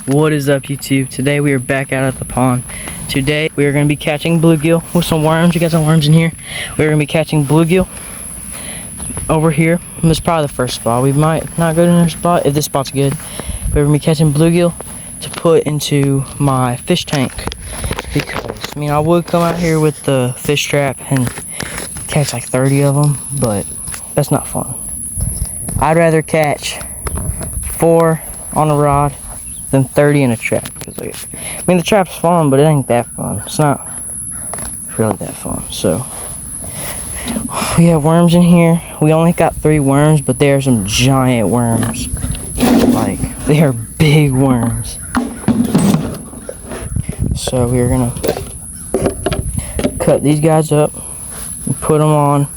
What is up, YouTube? Today we are back out at the pond. Today we are going to be catching bluegill with some worms. You got some worms in here. We're going to be catching bluegill over here. This is probably the first spot. We might not go to another spot if this spot's good. We're going to be catching bluegill to put into my fish tank. Because, I mean, I would come out here with the fish trap and catch like 30 of them, but that's not fun. I'd rather catch 4 on a rod than 30 in a trap. Because, like, I mean, the trap's fun, but it ain't that fun. It's not really that fun. So we have worms in here. We only got 3 worms, but they are some giant worms. Like, they are big worms. So we're gonna cut these guys up and put them on.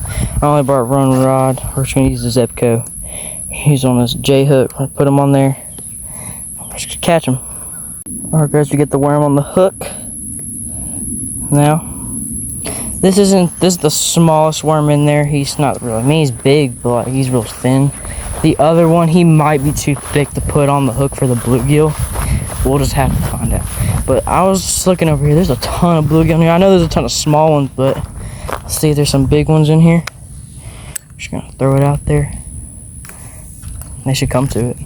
I only brought run rod. We're just gonna use the Zebco. He's on this J hook. Put them on there. Just catch them. Alright guys, we get the worm on the hook. Now, this is the smallest worm in there. He's not really, I mean, he's big, but like, he's real thin. The other one, he might be too thick to put on the hook for the bluegill. We'll just have to find out. But I was just looking over here. There's a ton of bluegill in here. I know there's a ton of small ones, but let's see if there's some big ones in here. Just gonna throw it out there. They should come to it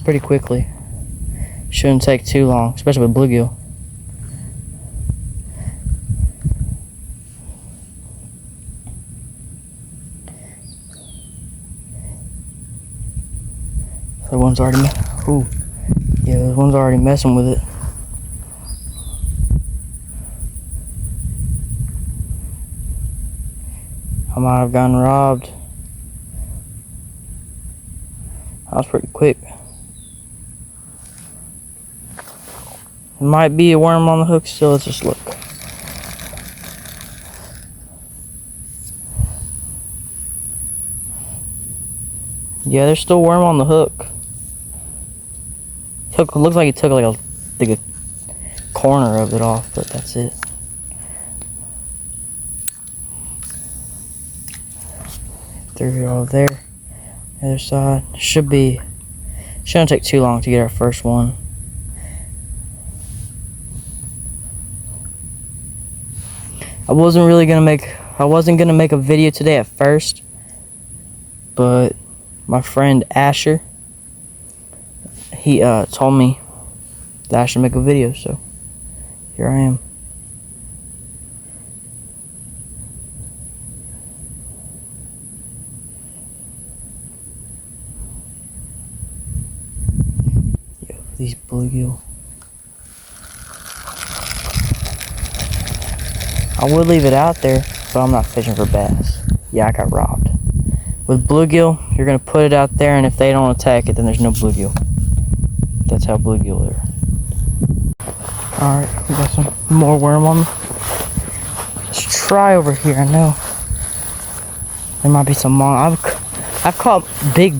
pretty quickly. Shouldn't take too long, especially with bluegill. The one's already the one's already messing with it. I might have gotten robbed. That was pretty quick. There might be a worm on the hook still. Let's just look. Yeah, there's still a worm on the hook. Looks like he took like a corner of it off, but that's it. Threw it over there. The other side shouldn't take too long to get our first one. I wasn't gonna make a video today at first, but my friend Asher, he told me that I should make a video, so here I am. Yo, these bluegill. I would leave it out there, but I'm not fishing for bass. Yeah, I got robbed. With bluegill, you're gonna put it out there, and if they don't attack it, then there's no bluegill. That's how bluegill are. Alright, we got some more worm on them. Let's try over here. I know there might be some more. I've caught I caught a big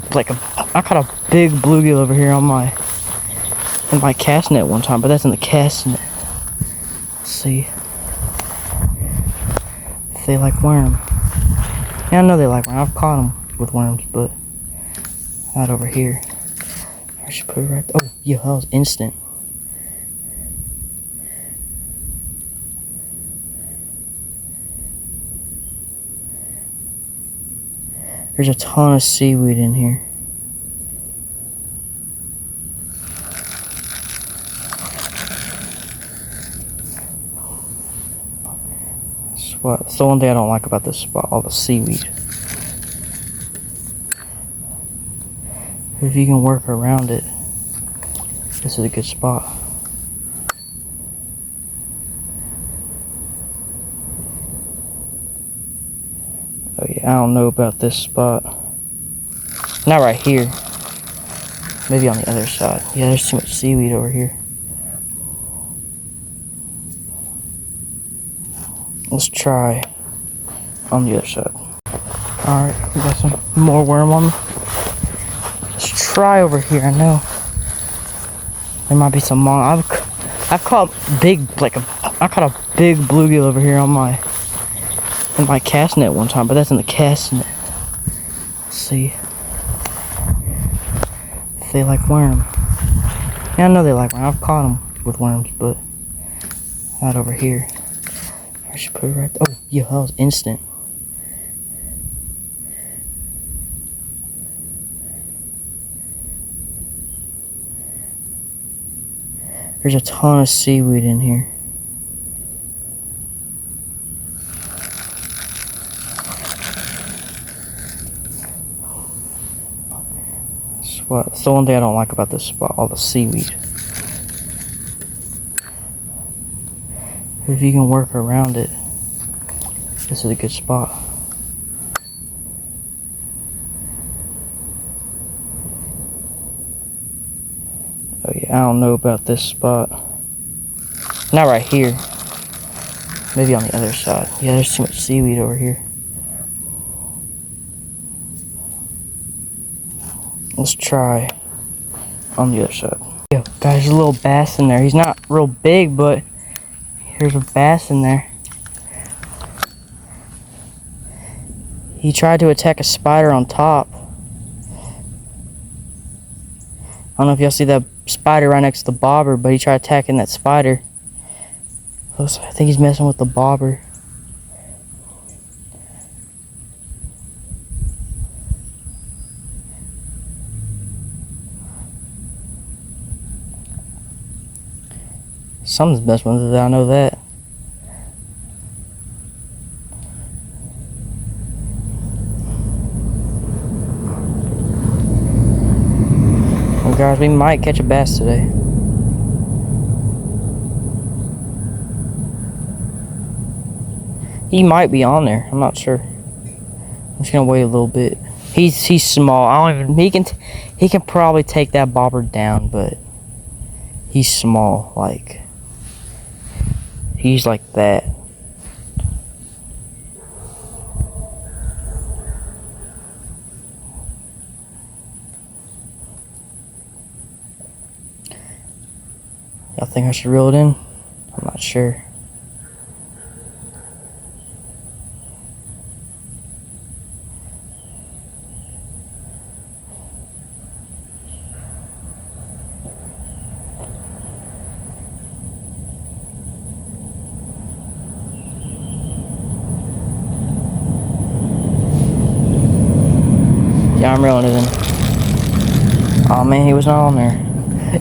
bluegill over here on my cast net one time, but that's in the cast net. Let's see. They like worm. Yeah, I know they like worm. I've caught them with worms, but not over here. I should put it right there. Oh, yeah, that was instant. There's a ton of seaweed in here. That's the one thing I don't like about this spot, all the seaweed. If you can work around it, this is a good spot. Oh yeah, I don't know about this spot. Not right here. Maybe on the other side. Yeah, there's too much seaweed over here. Let's try on the other side. Alright, we got some more worm on them. Let's try over here. I know there might be some more. I've caught I caught a big bluegill over here on my cast net one time, but that's in the cast net. Let's see if they like worm. Yeah, I know they like worms. I've caught them with worms, but not over here. I should put it right there. Oh, yeah, that was instant. There's a ton of seaweed in here. That's the one thing I don't like about this spot, all the seaweed. If you can work around it, this is a good spot. Oh yeah, I don't know about this spot. Not right here. Maybe on the other side. Yeah, there's too much seaweed over here. Let's try on the other side. Yo, guys, there's a little bass in there. He's not real big, but here's a bass in there. He tried to attack a spider on top. I don't know if y'all see that spider right next to the bobber, but he tried attacking that spider. I think he's messing with the bobber. Something's messing with it, I know that. Well, guys, we might catch a bass today. He might be on there. I'm not sure. I'm just gonna wait a little bit. He's small. I don't even. He can probably take that bobber down, but he's small. Like he's like that. Y'all think I should reel it in? I'm not sure. Yeah, I'm reeling it in. Oh man, he was not on there.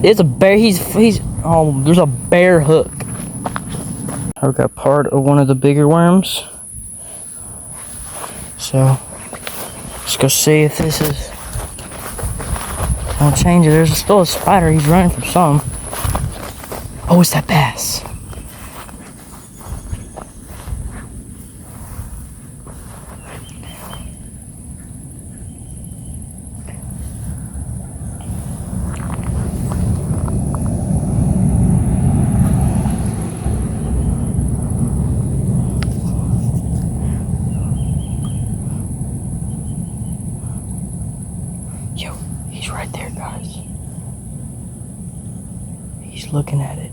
It's a bear. He's. Oh, there's a bear hook. I got part of one of the bigger worms. So let's go see if this is. I'll change it. There's still a spider. He's running from something. Oh, it's that bass. Yo, he's right there, guys. He's looking at it.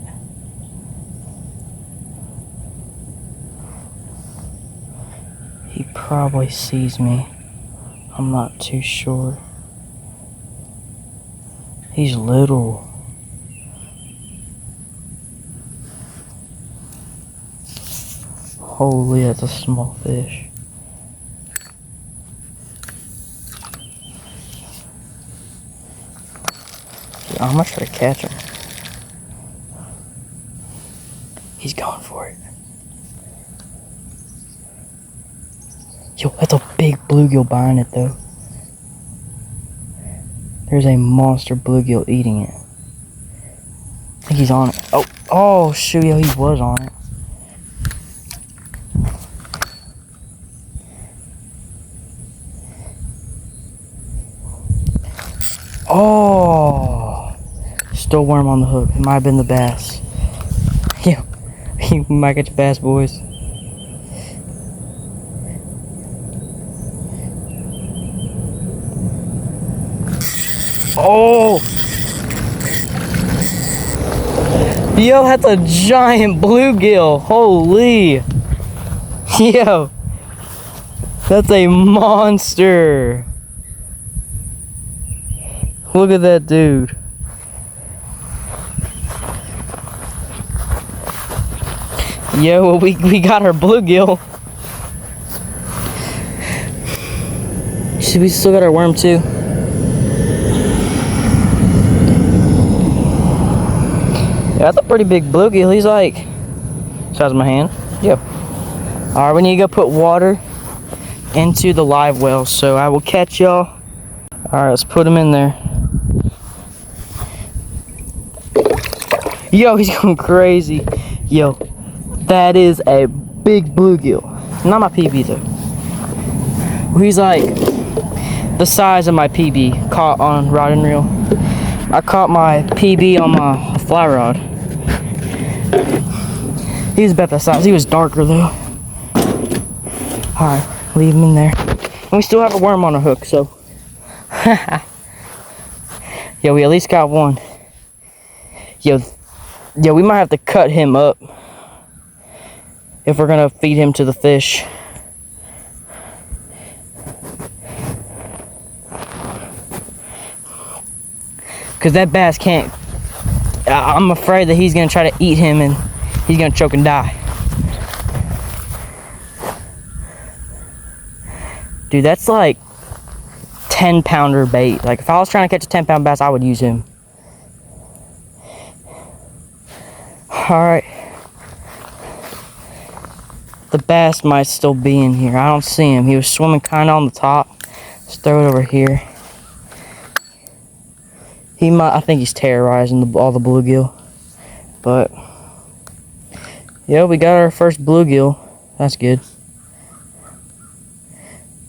He probably sees me. I'm not too sure. He's little. Holy, that's a small fish. I'm gonna try to catch him. He's going for it. Yo, that's a big bluegill behind it though. There's a monster bluegill eating it. I think he's on it. Oh shoot, yo, he was on it. Oh, still worm on the hook. It might have been the bass. Yeah, you might catch a bass, boys. Oh, yo, that's a giant bluegill. Holy, yo, that's a monster. Look at that dude. Yo, well, we got our bluegill. See, we still got our worm too. Yeah, that's a pretty big bluegill. He's like size of my hand. Yeah. All right, we need to go put water into the live well. So I will catch y'all. All right, let's put him in there. Yo, he's going crazy. Yo, that is a big bluegill. Not my PB though. He's like the size of my PB caught on rod and reel. I caught my PB on my fly rod. He's about that size. He was darker though. Alright, leave him in there. And we still have a worm on a hook, so. Yo, we at least got one. Yo, we might have to cut him up if we're gonna feed him to the fish. Cause that bass can't, I'm afraid that he's gonna try to eat him and he's gonna choke and die. Dude, that's like 10-pounder bait. Like if I was trying to catch a 10-pound bass, I would use him. Alright. The bass might still be in here. I don't see him. He was swimming kind of on the top. Let's throw it over here. He might, I think he's terrorizing all the bluegill. But, yeah, we got our first bluegill. That's good.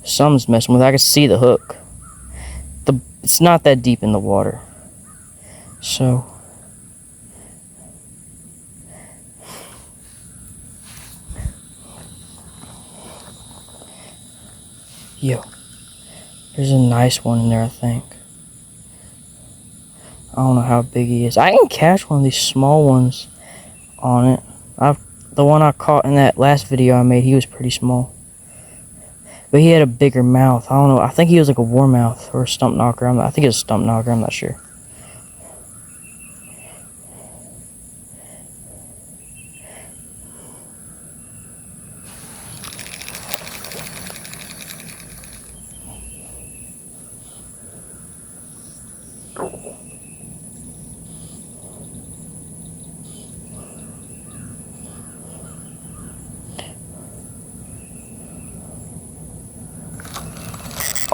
Something's messing with it. I can see the hook. It's not that deep in the water. So, yo, there's a nice one in there, I think. I don't know how big he is. I can catch one of these small ones on it. The one I caught in that last video I made, he was pretty small. But he had a bigger mouth. I don't know. I think he was like a warmouth or a stump knocker. I think it was a stump knocker. I'm not sure.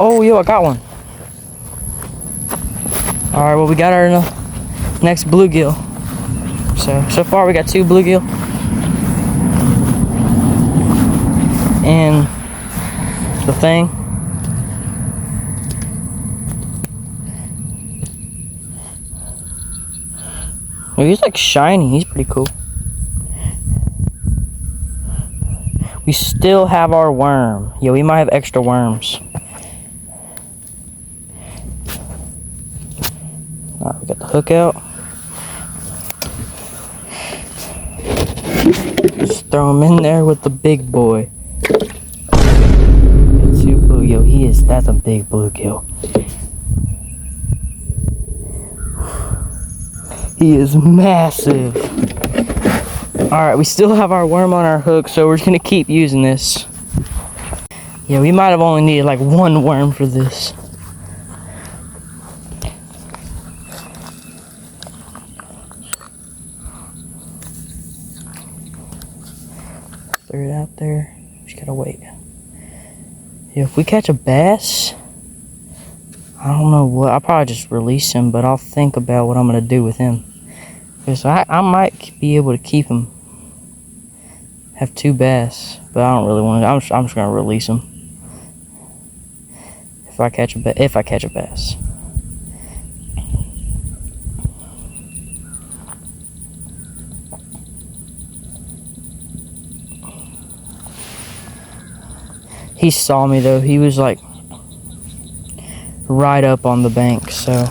Oh, yo, I got one. Alright, well, we got our next bluegill. So far we got 2 bluegill. And the thing. Well, he's like shiny. He's pretty cool. We still have our worm. Yeah, we might have extra worms. Alright, we got the hook out. Just throw him in there with the big boy. Yo, that's a big bluegill. He is massive. Alright, we still have our worm on our hook, so we're just gonna keep using this. Yeah, we might have only needed like 1 worm for this. Throw it out there. Just gotta wait. Yeah, if we catch a bass, I don't know what. I'll probably just release him, but I'll think about what I'm gonna do with him. Because I might be able to keep him. Have 2 bass, but I don't really want to. I'm just gonna release him. If I catch a bass. He saw me though. He was like right up on the bank, so.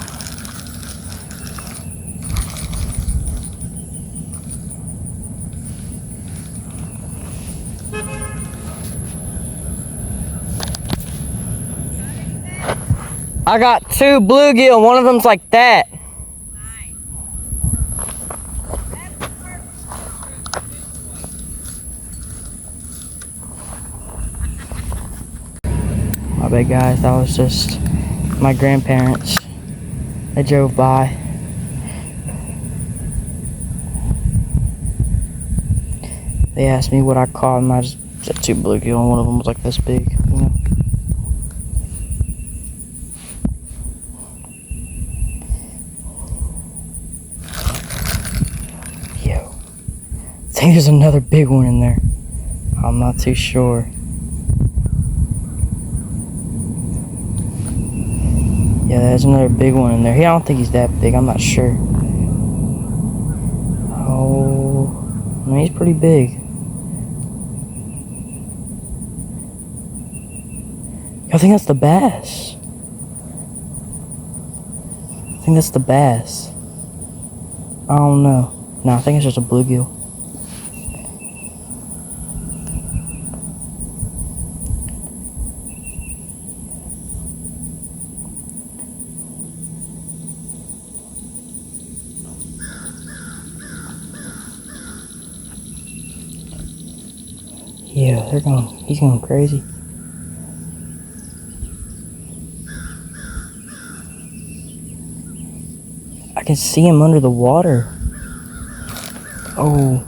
I got 2 bluegill. One of them's like that. bad, guys. That was just my grandparents. They drove by. They asked me what I caught, and I just said 2 bluegill, and one of them was like this big, you know. Yo, I think there's another big one in there. I'm not too sure. Yeah, there's another big one in there. I don't think he's that big. I'm not sure. Oh, I mean, he's pretty big. I think that's the bass. I think that's the bass. I don't know. No, I think it's just a bluegill. Yeah, he's going crazy. I can see him under the water. Oh.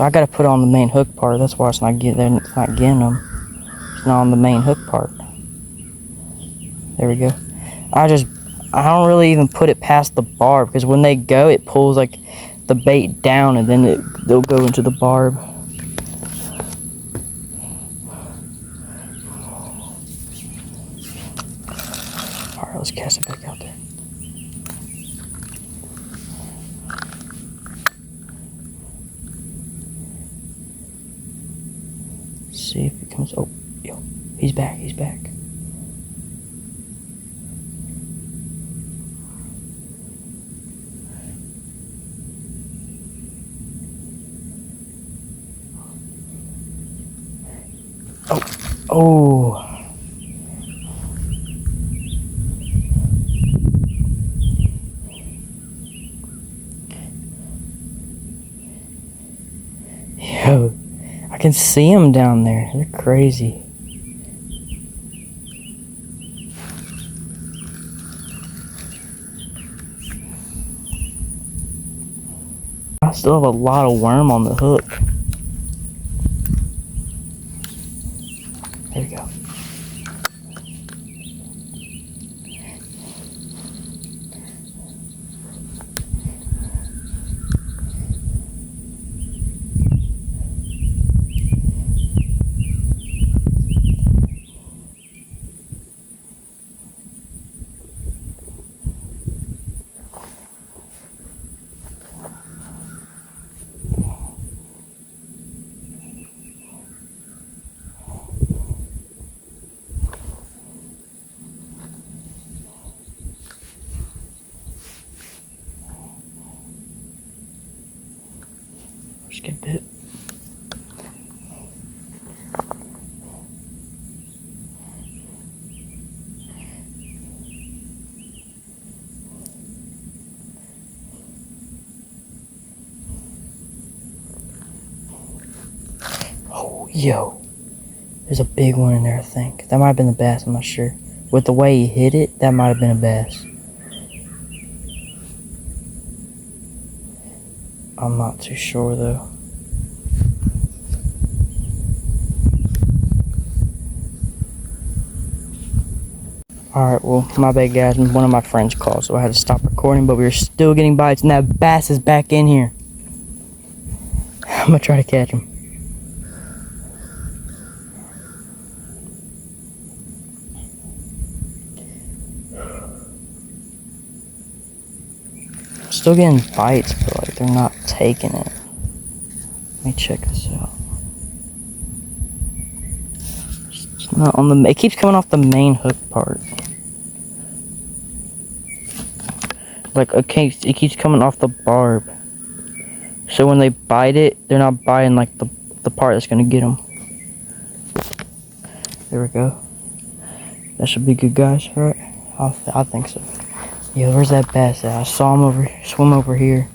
I gotta put it on the main hook part. That's why it's not getting him. It's not on the main hook part. There we go. I don't really even put it past the barb, because when they go, it pulls like the bait down, and then they'll go into the barb. Alright, let's cast it back out there. See if it comes. Oh, yo, he's back. Oh. Yo, I can see them down there. They're crazy. I still have a lot of worm on the hook. There we go. Just get bit. Oh, yo. There's a big one in there, I think. That might have been the bass, I'm not sure. With the way he hit it, that might have been a bass. I'm not too sure, though. Alright, well, my bad, guys. One of my friends called, so I had to stop recording, but we were still getting bites, and that bass is back in here. I'm gonna try to catch him. Still getting bites, but like they're not taking it. Let me check this out. It's not on the. It keeps coming off the main hook part. Like, okay, it keeps coming off the barb. So when they bite it, they're not biting like the part that's gonna get them. There we go. That should be good, guys, right? I think so. Yeah, where's that bass at? I saw him swim over here.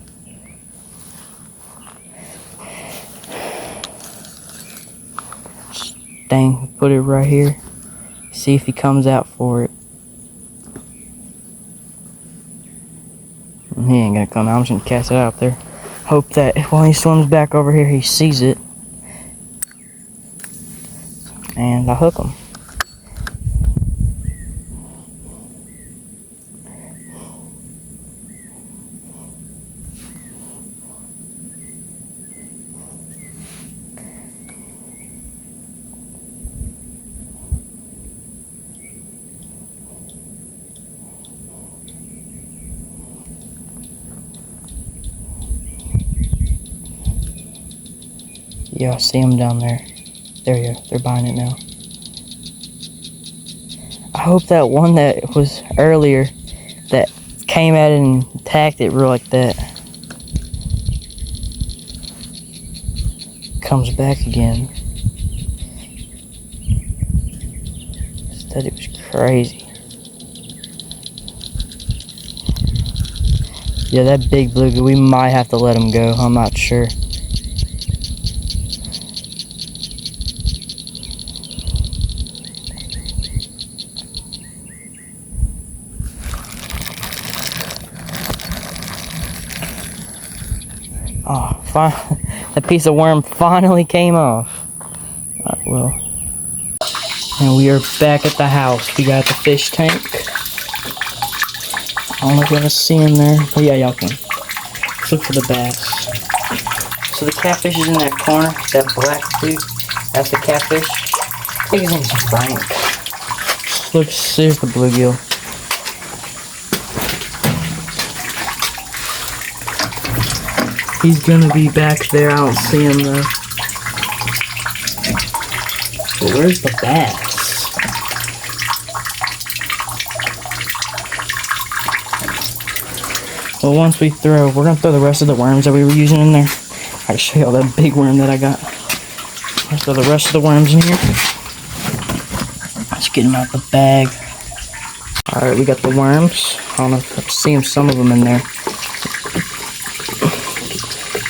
thing. Put it right here. See if he comes out for it. He ain't gonna come out. I'm just gonna cast it out there. Hope that while he swims back over here, he sees it. And I hook him. Yeah, I see him down there. There you go. They're buying it now. I hope that one that was earlier that came at it and attacked it real like that comes back again. That it was crazy. Yeah, that big bluegill, we might have to let him go. I'm not sure. Oh, that piece of worm finally came off. Alright, well. And we are back at the house. We got the fish tank. I don't know if you want to see in there, but yeah, y'all can. Let's look for the bass. So the catfish is in that corner. That black dude, that's the catfish. I think his name's Frank. Look, here's the bluegill. He's gonna be back there. I don't see him though. But where's the bass? Well, once we throw, we're gonna throw the rest of the worms that we were using in there. I'll show y'all that big worm that I got. Let's throw the rest of the worms in here. Let's get them out the bag. Alright, we got the worms. I don't know if I'm seeing some of them in there.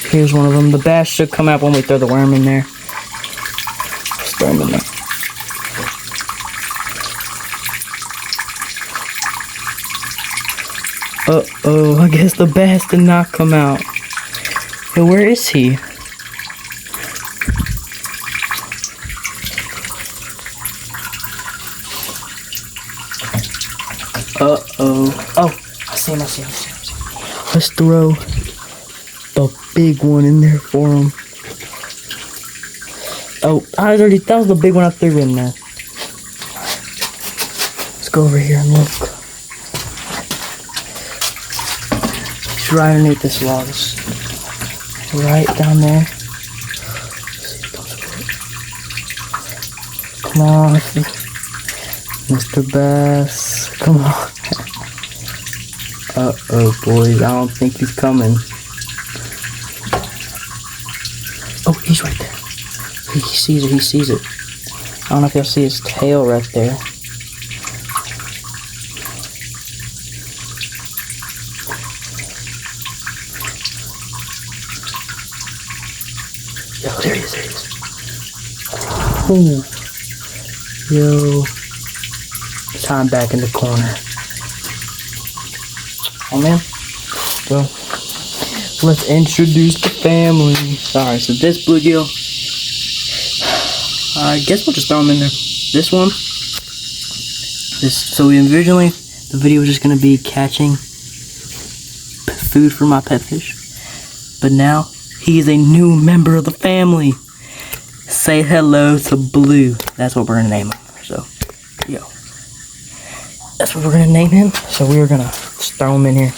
Here's one of them. The bass should come out when we throw the worm in there. Let's throw them in there. Uh-oh, I guess the bass did not come out. Hey, where is he? Uh-oh. Oh, I see him. Let's throw the big one in there for him. Oh, that was the big one I threw in there. Let's go over here and look. He's right underneath this log. Right down there. Come on, Mr. Bass. Come on. Uh-oh, boys. I don't think he's coming. Oh, he's right there. He sees it. I don't know if y'all see his tail right there. Yo, there he is. Oh. Yo. Time back in the corner. Oh, man. Well, let's introduce the family. Alright, so this bluegill, I guess we'll just throw them in there. This one, so originally, the video was just going to be catching food for my pet fish. But now, he is a new member of the family. Say hello to Blue. That's what we're going to name him. So, yo. That's what we're going to name him. So we're going to just throw him in here.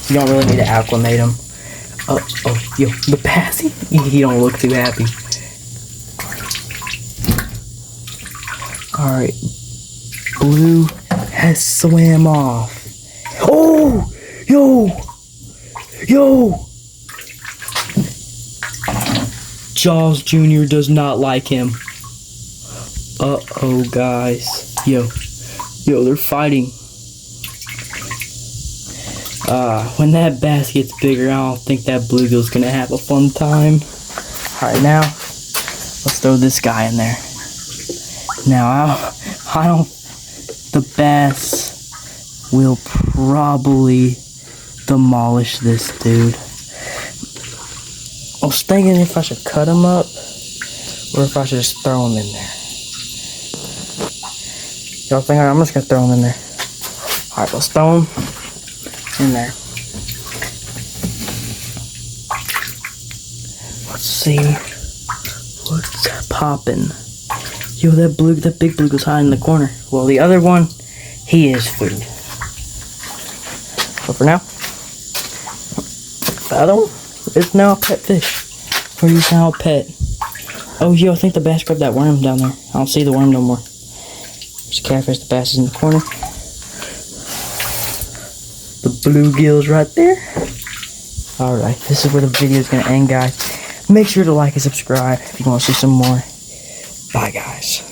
You don't really need to acclimate him. Oh, yo, the bass, he don't look too happy. Alright, Blue has swam off. Oh, yo, Jaws Jr. does not like him. Uh-oh, guys. Yo, they're fighting. When that bass gets bigger, I don't think that bluegill's gonna have a fun time. Alright, now, let's throw this guy in there. Now, I don't, the bass will probably demolish this dude. I was thinking if I should cut him up or if I should just throw him in there. Y'all think I'm just gonna throw him in there? Alright, let's throw him in there. Let's see what's popping. Yo, that big bluegill's hiding in the corner. Well, the other one, he is food. But for now, the other one is now a pet fish. Or he's now a pet. Oh, yo, I think the bass grabbed that worm down there. I don't see the worm no more. There's a catfish, the bass is in the corner. The bluegill's right there. Alright, this is where the video is going to end, guys. Make sure to like and subscribe if you want to see some more. Bye, guys.